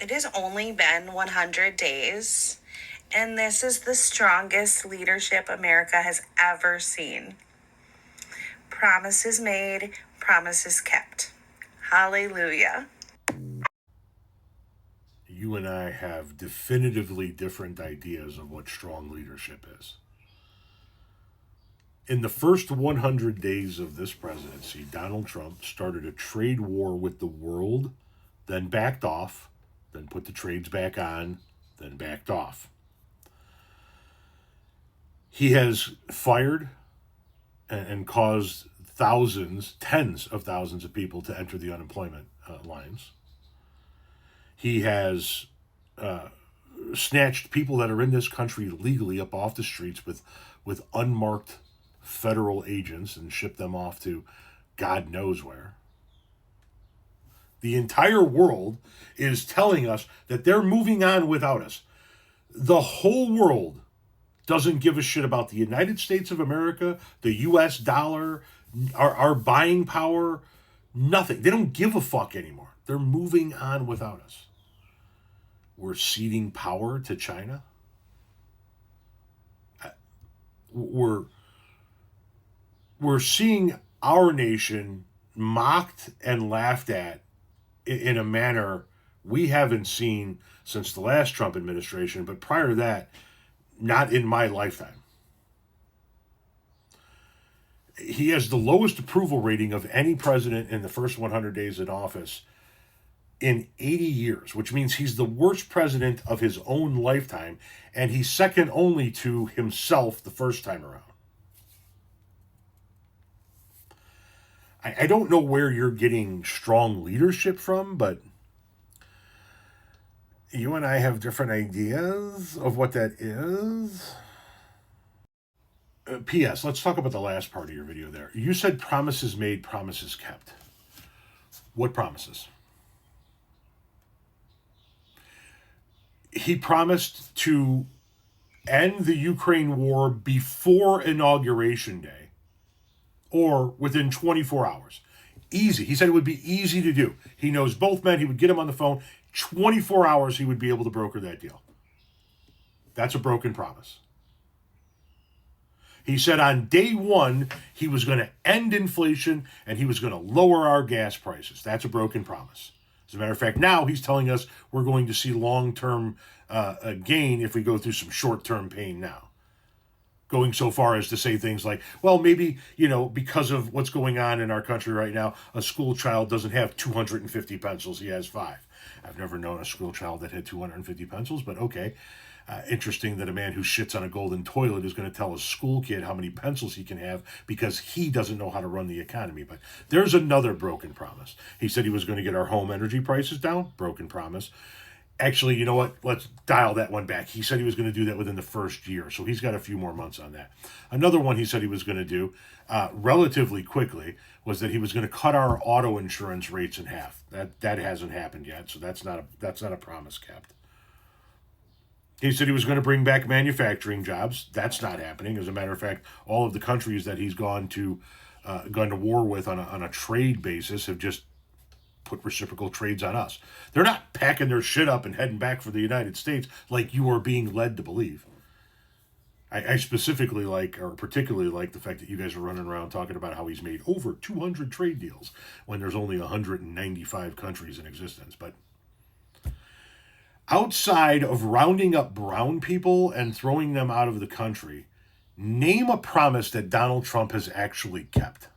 It has only been 100 days, and this is the strongest leadership America has ever seen. Promises made, promises kept. Hallelujah. You and I have definitively different ideas of what strong leadership is. In the first 100 days of this presidency, Donald Trump started a trade war with the world, then backed off, then put the trades back on, then backed off. He has fired and caused thousands, tens of thousands of people to enter the unemployment lines. He has snatched people that are in this country legally up off the streets with unmarked federal agents and shipped them off to God knows where. The entire world is telling us that they're moving on without us. The whole world doesn't give a shit about the United States of America, the US dollar, our buying power, nothing. They don't give a fuck anymore. They're moving on without us. We're ceding power to China. We're seeing our nation mocked and laughed at in a manner we haven't seen since the last Trump administration, but prior to that, not in my lifetime. He has the lowest approval rating of any president in the first 100 days in office in 80 years, which means he's the worst president of his own lifetime, and he's second only to himself the first time around. I don't know where you're getting strong leadership from, but you and I have different ideas of what that is. P.S. Let's talk about the last part of your video there. You said promises made, promises kept. What promises? He promised to end the Ukraine war before Inauguration Day or within 24 hours. Easy. He said it would be easy to do. He knows both men. He would get him on the phone. 24 hours, he would be able to broker that deal. That's a broken promise. He said on day one, he was going to end inflation and he was going to lower our gas prices. That's a broken promise. As a matter of fact, now he's telling us we're going to see long-term gain if we go through some short-term pain now. Going so far as to say things like, well, maybe, because of what's going on in our country right now, a school child doesn't have 250 pencils, he has 5. I've never known a school child that had 250 pencils, but okay. Interesting that a man who shits on a golden toilet is going to tell a school kid how many pencils he can have because he doesn't know how to run the economy. But there's another broken promise. He said he was going to get our home energy prices down. Broken promise. Actually, you know what? Let's dial that one back. He said he was going to do that within the first year, so he's got a few more months on that. Another one he said he was going to do relatively quickly was that he was going to cut our auto insurance rates in half. That hasn't happened yet, so that's not a promise kept. He said he was going to bring back manufacturing jobs. That's not happening. As a matter of fact, all of the countries that he's gone to war with on a trade basis have just put reciprocal trades on us. They're not packing their shit up and heading back for the United States like you are being led to believe. I specifically particularly like the fact that you guys are running around talking about how he's made over 200 trade deals when there's only 195 countries in existence. But outside of rounding up brown people and throwing them out of the country, name a promise that Donald Trump has actually kept.